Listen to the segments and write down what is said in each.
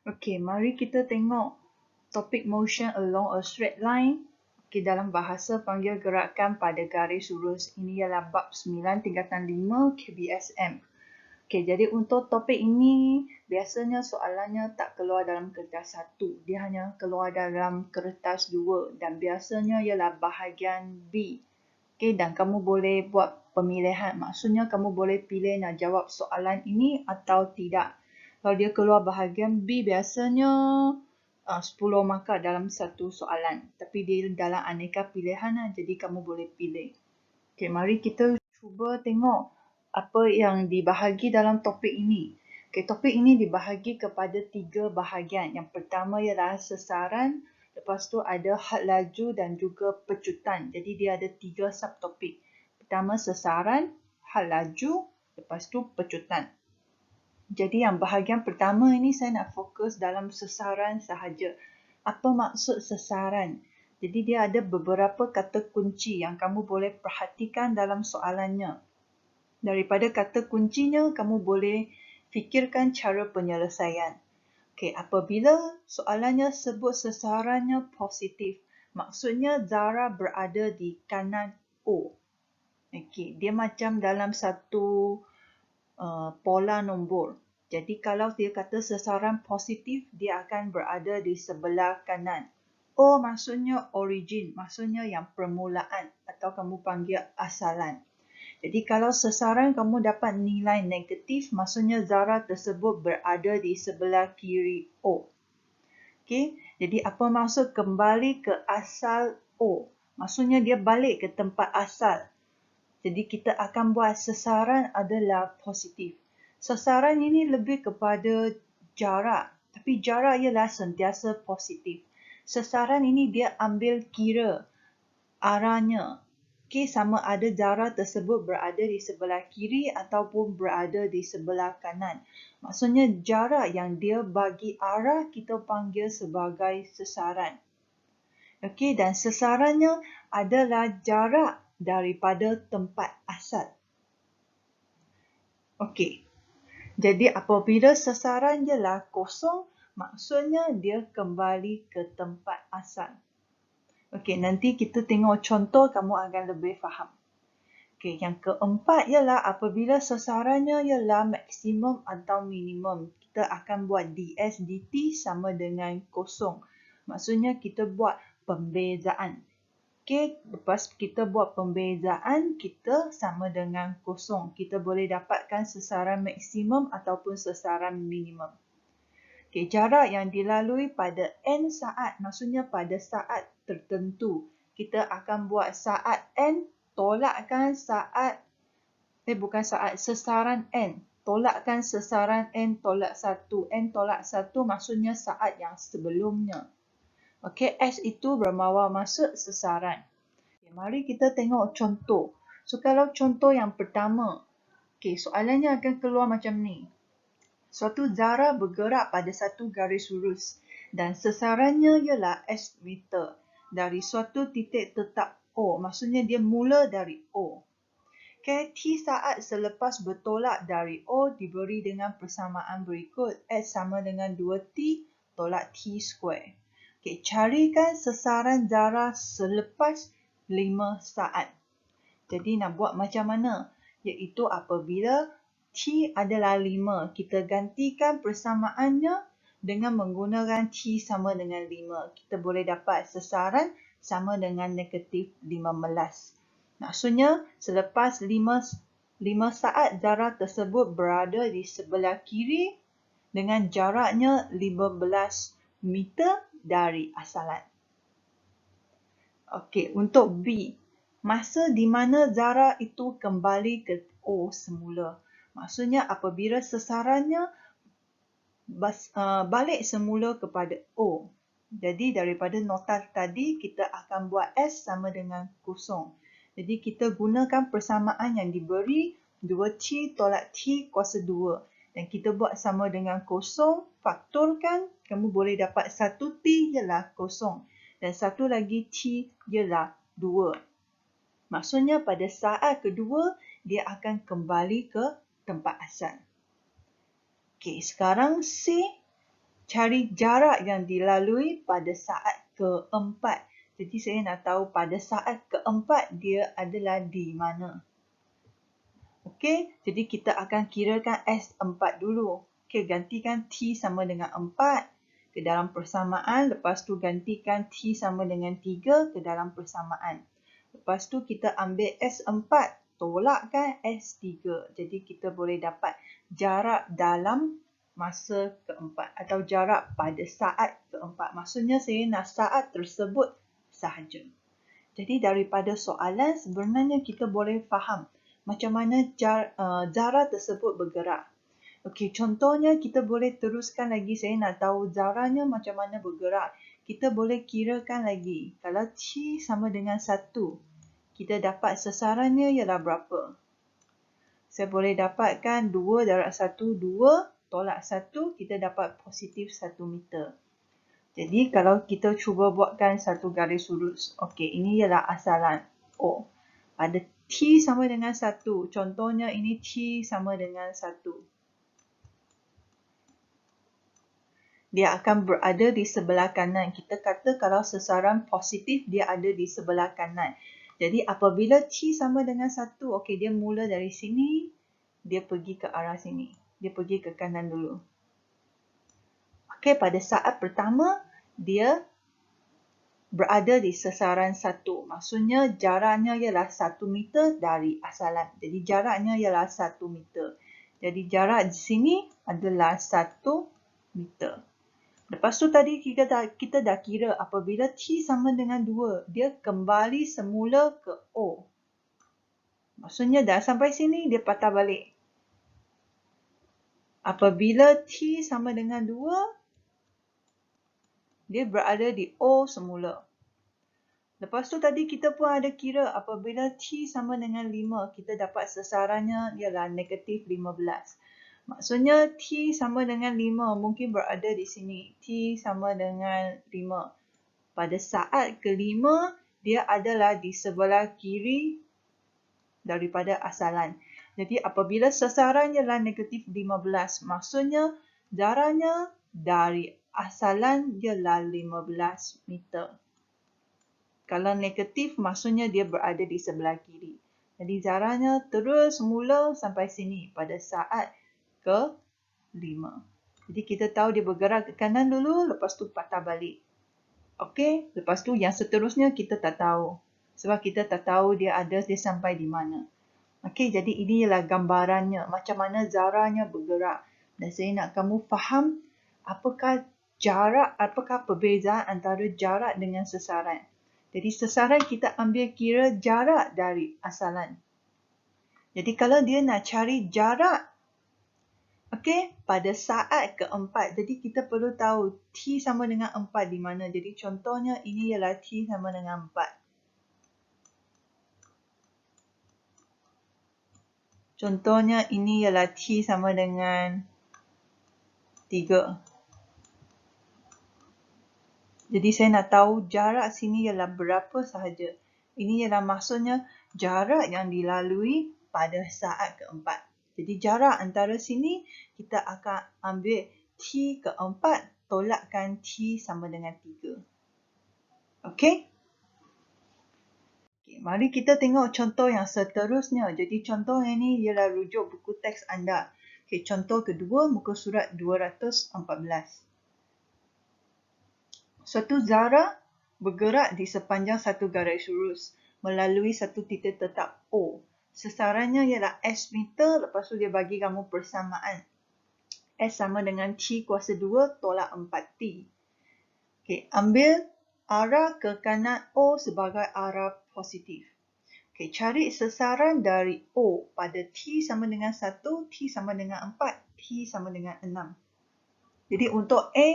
Okey, mari kita tengok topik motion along a straight line. Okey, dalam bahasa panggil gerakan pada garis lurus. Ini ialah bab 9 tingkatan 5 KBSM. Okey, jadi untuk topik ini biasanya soalannya tak keluar dalam kertas 1. Dia hanya keluar dalam kertas 2 dan biasanya ialah bahagian B. Okey, dan kamu boleh buat pemilihan. Maksudnya kamu boleh pilih nak jawab soalan ini atau tidak. Kalau dia keluar bahagian B, biasanya 10 markah dalam satu soalan. Tapi dia dalam aneka pilihan lah, jadi kamu boleh pilih. Okey, mari kita cuba tengok apa yang dibahagi dalam topik ini. Okey, topik ini dibahagi kepada 3 bahagian. Yang pertama ialah sasaran, lepas tu ada had laju dan juga pecutan. Jadi dia ada 3 subtopik. Pertama sasaran, had laju, lepas tu pecutan. Jadi yang bahagian pertama ini saya nak fokus dalam sasaran sahaja. Apa maksud sasaran? Jadi dia ada beberapa kata kunci yang kamu boleh perhatikan dalam soalannya. Daripada kata kuncinya, kamu boleh fikirkan cara penyelesaian. Okey, apabila soalannya sebut sasarannya positif, maksudnya Zara berada di kanan O. Okey, dia macam dalam satu pola nombor. Jadi kalau dia kata sasaran positif, dia akan berada di sebelah kanan. O maksudnya origin, maksudnya yang permulaan atau kamu panggil asalan. Jadi kalau sasaran kamu dapat nilai negatif, maksudnya Zara tersebut berada di sebelah kiri O. Okey, jadi apa maksud kembali ke asal O? Maksudnya dia balik ke tempat asal. Jadi kita akan buat sasaran adalah positif. Sasaran ini lebih kepada jarak. Tapi jarak ialah sentiasa positif. Sasaran ini dia ambil kira arahnya. Okey, sama ada jarak tersebut berada di sebelah kiri ataupun berada di sebelah kanan. Maksudnya jarak yang dia bagi arah kita panggil sebagai sasaran. Okey, dan sasarannya adalah jarak daripada tempat asal. Okey, jadi apabila sasaran ialah kosong, maksudnya dia kembali ke tempat asal. Okey, nanti kita tengok contoh, kamu akan lebih faham. Okey, yang keempat ialah apabila sasarannya ialah maksimum atau minimum, kita akan buat ds dt sama dengan kosong. Maksudnya kita buat pembezaan. Okey, lepas kita buat pembezaan, kita sama dengan kosong. Kita boleh dapatkan sasaran maksimum ataupun sasaran minimum. Okey, jarak yang dilalui pada n saat, maksudnya pada saat tertentu. Kita akan buat saat n, tolakkan saat, sasaran n. Tolakkan sasaran n tolak 1. N tolak 1 maksudnya saat yang sebelumnya. Okey, S itu bermawar masuk sasaran. Okay, mari kita tengok contoh. So, kalau contoh yang pertama, okay, soalannya akan keluar macam ni. Suatu Zara bergerak pada satu garis lurus dan sasarannya ialah S meter dari suatu titik tetap O. Maksudnya dia mula dari O. Okay, T saat selepas bertolak dari O diberi dengan persamaan berikut. S sama dengan 2T tolak T square. Okay, carikan sasaran Zara selepas 5 saat. Jadi nak buat macam mana? Iaitu apabila T adalah 5, kita gantikan persamaannya dengan menggunakan T sama dengan 5. Kita boleh dapat sasaran sama dengan negatif 15. Maksudnya selepas 5 saat Zara tersebut berada di sebelah kiri dengan jaraknya 15 meter dari asalan. Okey, untuk B, masa di mana Zara itu kembali ke O semula. Maksudnya apabila sasarannya balik semula kepada O. Jadi daripada nota tadi kita akan buat S sama dengan kosong. Jadi kita gunakan persamaan yang diberi 2T tolak T kuasa 2. Dan kita buat sama dengan kosong, faktorkan, kamu boleh dapat 1T ialah kosong. Dan satu lagi T ialah 2. Maksudnya pada saat kedua, dia akan kembali ke tempat asal. Okey, sekarang C, cari jarak yang dilalui pada saat keempat. Jadi saya nak tahu pada saat keempat dia adalah di mana. Okey, jadi kita akan kirakan S4 dulu. Okey, gantikan T sama dengan 4 ke dalam persamaan. Lepas tu gantikan T sama dengan 3 ke dalam persamaan. Lepas tu kita ambil S4, tolakkan S3. Jadi kita boleh dapat jarak dalam masa keempat atau jarak pada saat keempat. Maksudnya saya nak saat tersebut sahaja. Jadi daripada soalan sebenarnya kita boleh faham macam mana zarah tersebut bergerak. Okey, contohnya kita boleh teruskan lagi. Saya nak tahu zarahnya macam mana bergerak. Kita boleh kirakan lagi. Kalau T sama dengan 1, kita dapat sasarannya ialah berapa? Saya boleh dapatkan 2 darab 1, 2 tolak 1, kita dapat positif 1 meter. Jadi kalau kita cuba buatkan satu garis lurus. Okey, ini ialah asalan O. Pada T sama dengan 1. Contohnya ini T sama dengan 1. Dia akan berada di sebelah kanan. Kita kata kalau sasaran positif, dia ada di sebelah kanan. Jadi apabila T sama dengan 1, okey, dia mula dari sini, dia pergi ke arah sini. Dia pergi ke kanan dulu. Okey, pada saat pertama, dia berada di sasaran 1. Maksudnya jaraknya ialah 1 meter dari asalan. Jadi jaraknya ialah 1 meter. Jadi jarak di sini adalah 1 meter. Lepas tu tadi kita dah kira apabila T sama dengan 2, dia kembali semula ke O. Maksudnya dah sampai sini, dia patah balik. Apabila T sama dengan 2, dia berada di O semula. Lepas tu tadi kita pun ada kira apabila T sama dengan 5, kita dapat sasarannya ialah negatif 15. Maksudnya T sama dengan 5 mungkin berada di sini. T sama dengan 5. Pada saat kelima, dia adalah di sebelah kiri daripada asalan. Jadi apabila sasaran ialah negatif 15, maksudnya jaraknya dari asalan ialah 15 meter. Kalau negatif, maksudnya dia berada di sebelah kiri. Jadi jaraknya terus mula sampai sini pada saat ke-5. Jadi kita tahu dia bergerak ke kanan dulu, lepas tu patah balik. Okey, lepas tu yang seterusnya kita tak tahu. Sebab kita tak tahu dia sampai di mana. Okey, jadi ini ialah gambarannya. Macam mana zarahnya bergerak. Dan saya nak kamu faham apakah perbezaan antara jarak dengan sasaran. Jadi sasaran kita ambil kira jarak dari asalan. Jadi kalau dia nak cari jarak, okey, pada saat keempat. Jadi kita perlu tahu T sama dengan 4 di mana. Jadi contohnya ini ialah T sama dengan 4. Contohnya ini ialah T sama dengan 3. Jadi saya nak tahu jarak sini ialah berapa sahaja. Ini ialah maksudnya jarak yang dilalui pada saat keempat. Jadi jarak antara sini kita akan ambil T keempat tolakkan T sama dengan 3. Okey? Mari kita tengok contoh yang seterusnya. Jadi contoh ini ialah rujuk buku teks anda. Okey, contoh kedua muka surat 214. Suatu zarah bergerak di sepanjang satu garis lurus melalui satu titik tetap O. Sasarannya ialah S meter, lepas tu dia bagi kamu persamaan. S sama dengan T kuasa 2 tolak 4T. Okey, ambil arah ke kanan O sebagai arah positif. Okey, cari sasaran dari O pada T sama dengan 1, T sama dengan 4, T sama dengan 6. Jadi untuk A,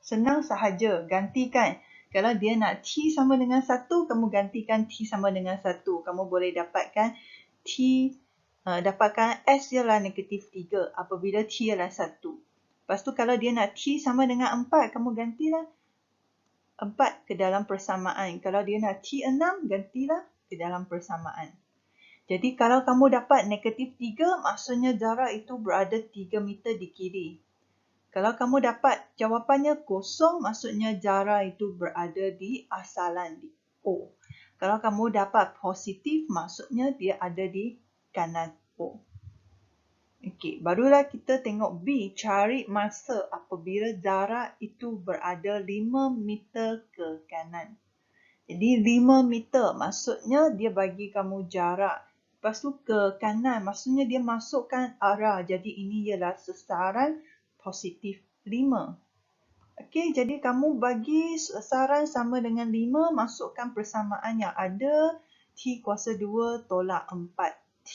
senang sahaja, gantikan. Kalau dia nak T sama dengan 1, kamu gantikan T sama dengan 1. Kamu boleh dapatkan dapatkan S ialah negatif 3 apabila T ialah 1. Lepas tu kalau dia nak T sama dengan 4, kamu gantilah 4 ke dalam persamaan. Kalau dia nak T6, gantilah ke dalam persamaan. Jadi kalau kamu dapat negatif 3, maksudnya jarak itu berada 3 meter di kiri. Kalau kamu dapat jawapannya kosong, maksudnya darah itu berada di asalan, di O. Kalau kamu dapat positif, maksudnya dia ada di kanan O. Okey, barulah kita tengok B. Cari masa apabila darah itu berada 5 meter ke kanan. Jadi 5 meter maksudnya dia bagi kamu jarak. Lepas tu ke kanan maksudnya dia masukkan arah. Jadi ini ialah sasaran positif 5. Okey, jadi kamu bagi sasaran sama dengan 5, masukkan persamaan yang ada. T kuasa 2 tolak 4. T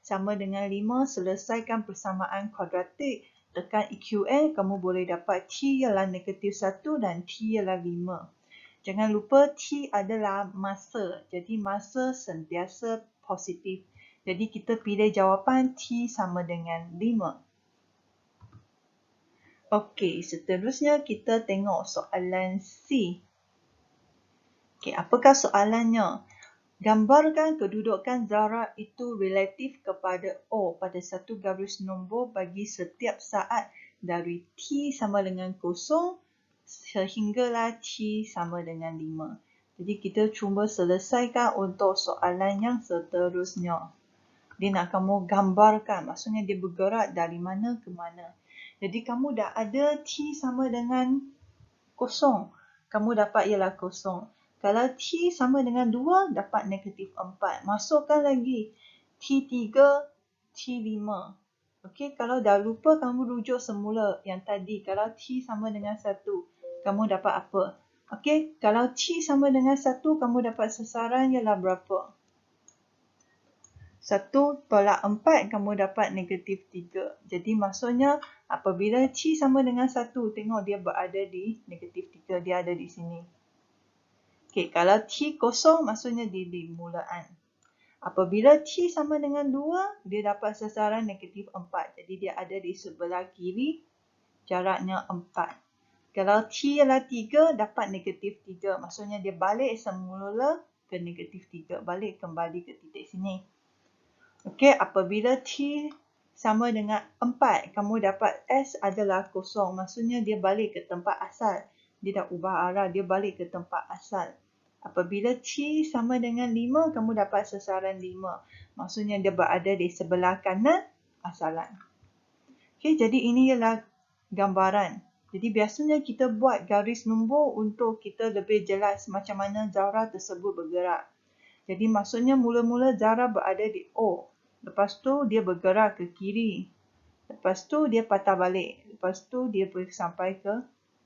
sama dengan 5, selesaikan persamaan kuadratik. Tekan EQN, kamu boleh dapat T ialah negatif 1 dan T ialah 5. Jangan lupa T adalah masa. Jadi masa sentiasa positif. Jadi kita pilih jawapan T sama dengan 5. Okey, seterusnya kita tengok soalan C. Okey, apakah soalannya? Gambarkan kedudukan zarah itu relatif kepada O pada satu garis nombor bagi setiap saat dari T sama dengan 0 sehinggalah T sama dengan 5. Jadi kita cuba selesaikan untuk soalan yang seterusnya. Dia nak kamu gambarkan, maksudnya dia bergerak dari mana ke mana. Jadi kamu dah ada T sama dengan 0. Kamu dapat ialah 0. Kalau T sama dengan 2, dapat negatif 4. Masukkan lagi T3, T5. Okey, kalau dah lupa, kamu rujuk semula yang tadi. Kalau T sama dengan 1, kamu dapat apa? Okey, kalau T sama dengan 1, kamu dapat sasaran ialah berapa? 1 tolak 4, kamu dapat negatif 3. Jadi maksudnya apabila T sama dengan 1, tengok dia berada di negatif 3. Dia ada di sini. Okey, kalau T kosong, maksudnya dia di mulaan. Apabila T sama dengan 2, dia dapat sasaran negatif 4. Jadi dia ada di sebelah kiri, jaraknya 4. Kalau T ialah 3, dapat negatif 3. Maksudnya dia balik semula ke negatif 3. Balik kembali ke titik sini. Okey, apabila T sama dengan 4, kamu dapat S adalah kosong. Maksudnya dia balik ke tempat asal. Dia dah ubah arah, dia balik ke tempat asal. Apabila T sama dengan 5, kamu dapat sasaran 5. Maksudnya dia berada di sebelah kanan asalan. Okey, jadi ini ialah gambaran. Jadi biasanya kita buat garis nombor untuk kita lebih jelas macam mana zarah tersebut bergerak. Jadi maksudnya mula-mula zarah berada di O. Lepas tu dia bergerak ke kiri. Lepas tu dia patah balik. Lepas tu dia boleh sampai ke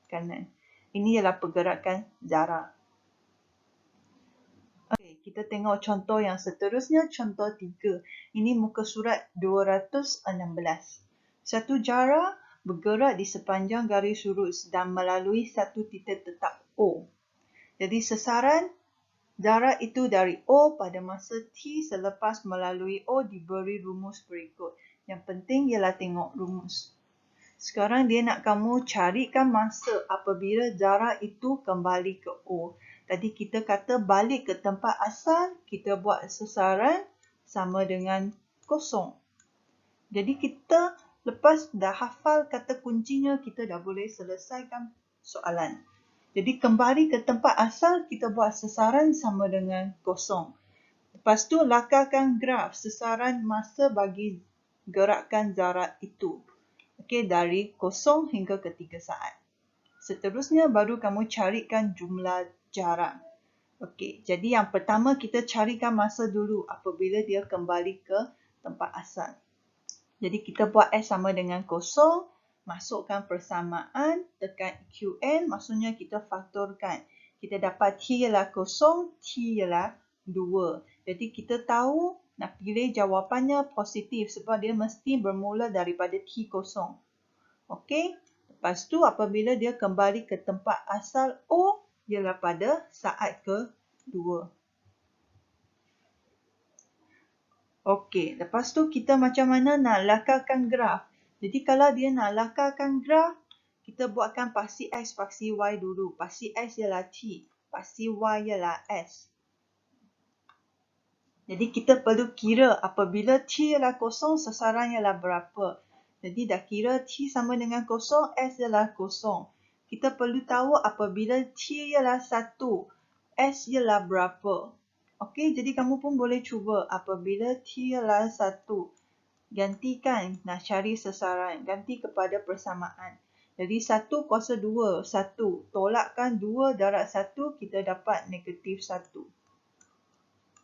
kanan. Ini ialah pergerakan zarah. Okey, kita tengok contoh yang seterusnya, contoh 3. Ini muka surat 216. Satu zarah bergerak di sepanjang garis lurus dan melalui satu titik tetap O. Jadi sasaran zarah itu dari O pada masa T selepas melalui O diberi rumus berikut. Yang penting ialah tengok rumus. Sekarang dia nak kamu carikan masa apabila zarah itu kembali ke O. Tadi kita kata balik ke tempat asal, kita buat sasaran sama dengan 0. Jadi kita lepas dah hafal kata kuncinya, kita dah boleh selesaikan soalan. Jadi kembali ke tempat asal, kita buat sasaran sama dengan 0. Lepas tu lakarkan graf sasaran masa bagi gerakan zarah itu. Okey, dari 0 hingga ke 3 saat. Seterusnya baru kamu carikan jumlah jarak. Okey, jadi yang pertama kita carikan masa dulu apabila dia kembali ke tempat asal. Jadi kita buat S sama dengan 0. Masukkan persamaan, tekan EQN, maksudnya kita faktorkan. Kita dapat T ialah 0, T ialah 2. Jadi kita tahu nak pilih jawapannya positif sebab dia mesti bermula daripada T 0. Okey, lepas tu apabila dia kembali ke tempat asal O, ialah pada saat ke-2. Okey, lepas tu kita macam mana nak lakarkan graf. Jadi kalau dia nak lakarkan graf, kita buatkan paksi X, paksi Y dulu. Paksi X ialah T, paksi Y ialah S. Jadi kita perlu kira apabila T ialah 0, sasaran ialah berapa. Jadi dah kira T sama dengan 0, S ialah 0. Kita perlu tahu apabila T ialah 1, S ialah berapa. Okey, jadi kamu pun boleh cuba apabila T ialah 1. Gantikan, nak cari sasaran, ganti kepada persamaan. Jadi 1 kuasa 2, 1. Tolakkan 2 darab 1, kita dapat negatif 1.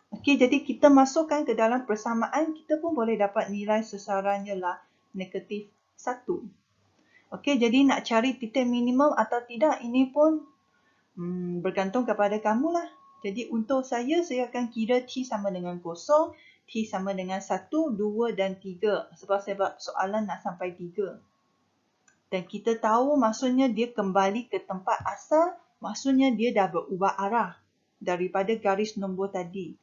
Okey, jadi kita masukkan ke dalam persamaan, kita pun boleh dapat nilai sasaran ialah negatif 1. Okey, jadi nak cari titik minimum atau tidak, ini pun bergantung kepada kamu lah. Jadi untuk saya akan kira T sama dengan 0, T sama dengan 1, 2 dan 3. Sebab soalan nak sampai 3. Dan kita tahu maksudnya dia kembali ke tempat asal, maksudnya dia dah berubah arah daripada garis nombor tadi.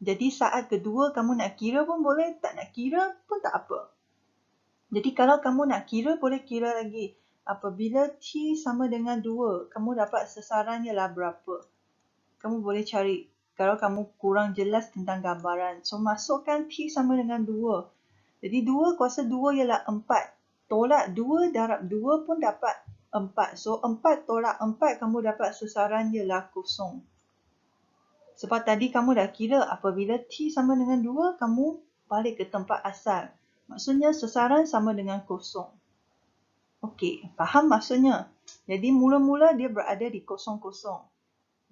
Jadi saat kedua kamu nak kira pun boleh, tak nak kira pun tak apa. Jadi kalau kamu nak kira, boleh kira lagi. Apabila T sama dengan 2, kamu dapat sasaran ialah berapa? Kamu boleh cari kalau kamu kurang jelas tentang gambaran. So, masukkan T sama dengan 2. Jadi 2 kuasa 2 ialah 4. Tolak 2 darab 2 pun dapat 4. So, 4 tolak 4, kamu dapat sasaran ialah 0. Sebab tadi kamu dah kira apabila T sama dengan 2, kamu balik ke tempat asal. Maksudnya sasaran sama dengan 0. Okey, faham maksudnya? Jadi mula-mula dia berada di 0, 0.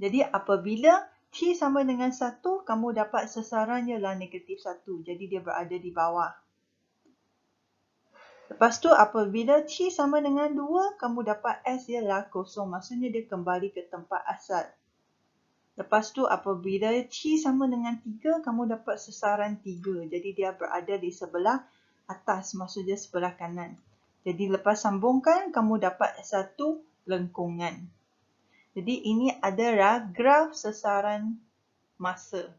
Jadi apabila T sama dengan 1, kamu dapat sasaran ialah negatif 1. Jadi dia berada di bawah. Lepas tu apabila T sama dengan 2, kamu dapat S ialah 0. Maksudnya dia kembali ke tempat asal. Lepas tu apabila T sama dengan 3, kamu dapat sasaran 3. Jadi dia berada di sebelah atas, maksudnya sebelah kanan. Jadi lepas sambungkan, kamu dapat satu lengkungan. Jadi ini adalah graf sasaran masa.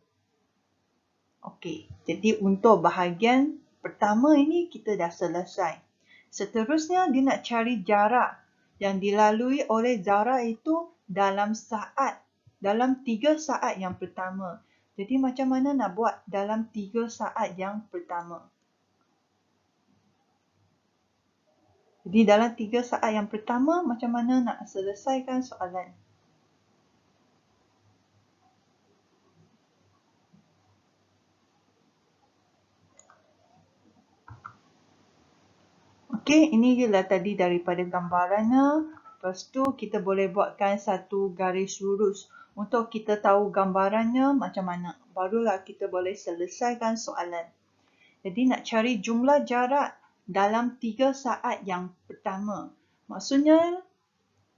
Okey, jadi untuk bahagian pertama ini kita dah selesai. Seterusnya dia nak cari jarak yang dilalui oleh zara itu dalam saat. Dalam 3 saat yang pertama. Jadi macam mana nak buat dalam 3 saat yang pertama? Jadi dalam 3 saat yang pertama, macam mana nak selesaikan soalan? Okey, ini ialah tadi daripada gambarannya. Lepas tu kita boleh buatkan satu garis lurus. Untuk kita tahu gambarannya macam mana. Barulah kita boleh selesaikan soalan. Jadi nak cari jumlah jarak dalam 3 saat yang pertama. Maksudnya,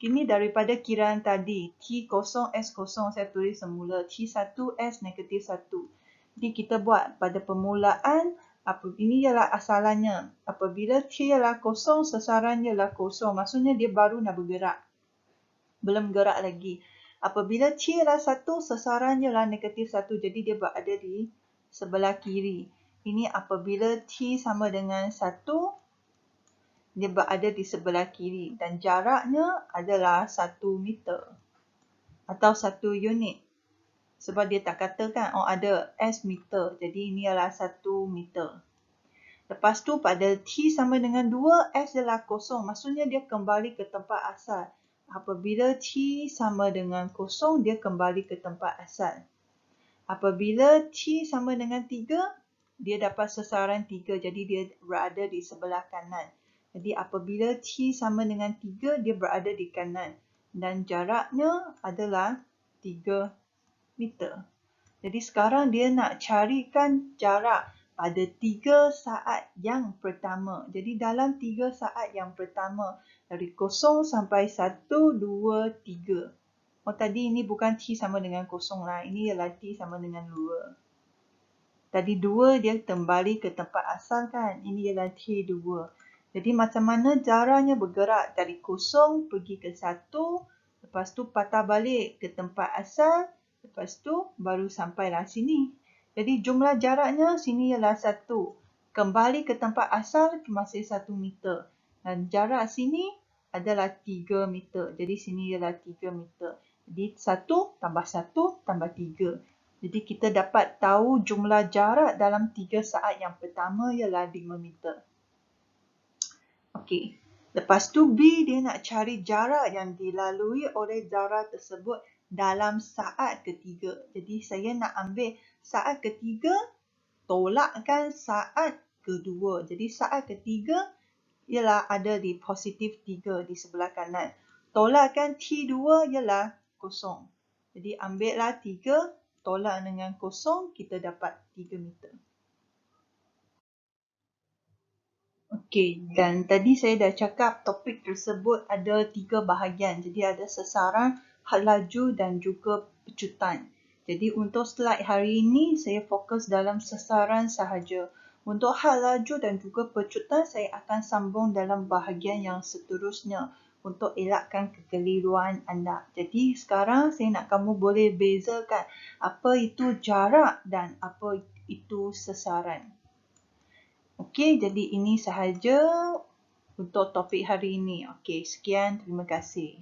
ini daripada kiraan tadi. T0, S0 saya tulis semula. T1, S negatif 1. Jadi kita buat pada permulaan. Ini ialah asalannya. Apabila T ialah 0, sasaran ialah 0. Maksudnya dia baru nak bergerak. Belum gerak lagi. Apabila T ialah 1, sasaran ialah negatif 1. Jadi dia berada di sebelah kiri. Ini apabila T sama dengan 1, dia berada di sebelah kiri. Dan jaraknya adalah 1 meter. Atau 1 unit. Sebab dia tak katakan, oh ada S meter. Jadi ini adalah 1 meter. Lepas tu pada T sama dengan 2, S adalah 0. Maksudnya dia kembali ke tempat asal. Apabila T sama dengan 0, dia kembali ke tempat asal. Apabila T sama dengan 3, dia dapat sasaran 3. Jadi dia berada di sebelah kanan. Jadi apabila T sama dengan 3, dia berada di kanan. Dan jaraknya adalah 3 meter. Jadi sekarang dia nak carikan jarak pada 3 saat yang pertama. Jadi dalam 3 saat yang pertama, dari 0 sampai 1, 2, 3. Oh tadi ini bukan T sama dengan 0 lah. Ini ialah T sama dengan 2. Tadi 2 dia kembali ke tempat asal kan. Ini ialah T2. Jadi macam mana caranya bergerak dari 0 pergi ke 1. Lepas tu patah balik ke tempat asal. Lepas tu baru sampailah sini. Jadi jumlah jaraknya sini ialah 1. Kembali ke tempat asal masih 1 meter. Dan jarak sini adalah 3 meter. Jadi sini ialah 3 meter. Jadi 1 tambah 1 tambah 3. Jadi kita dapat tahu jumlah jarak dalam 3 saat yang pertama ialah 5 meter. Okey. Lepas tu B dia nak cari jarak yang dilalui oleh zarah tersebut dalam saat ketiga. Jadi saya nak ambil saat ketiga tolakkan saat kedua. Jadi saat ketiga ialah ada di positif 3 di sebelah kanan. Tolakkan T2 ialah kosong. Jadi ambillah 3 tolak dengan kosong, kita dapat 3 meter. Okey, dan tadi saya dah cakap topik tersebut ada 3 bahagian. Jadi ada sasaran, had laju dan juga pecutan. Jadi untuk slide hari ini saya fokus dalam sasaran sahaja. Untuk had laju dan juga pecutan saya akan sambung dalam bahagian yang seterusnya untuk elakkan kekeliruan anda. Jadi sekarang saya nak kamu boleh bezakan apa itu jarak dan apa itu sasaran. Okey, jadi ini sahaja untuk topik hari ini. Okey, sekian. Terima kasih.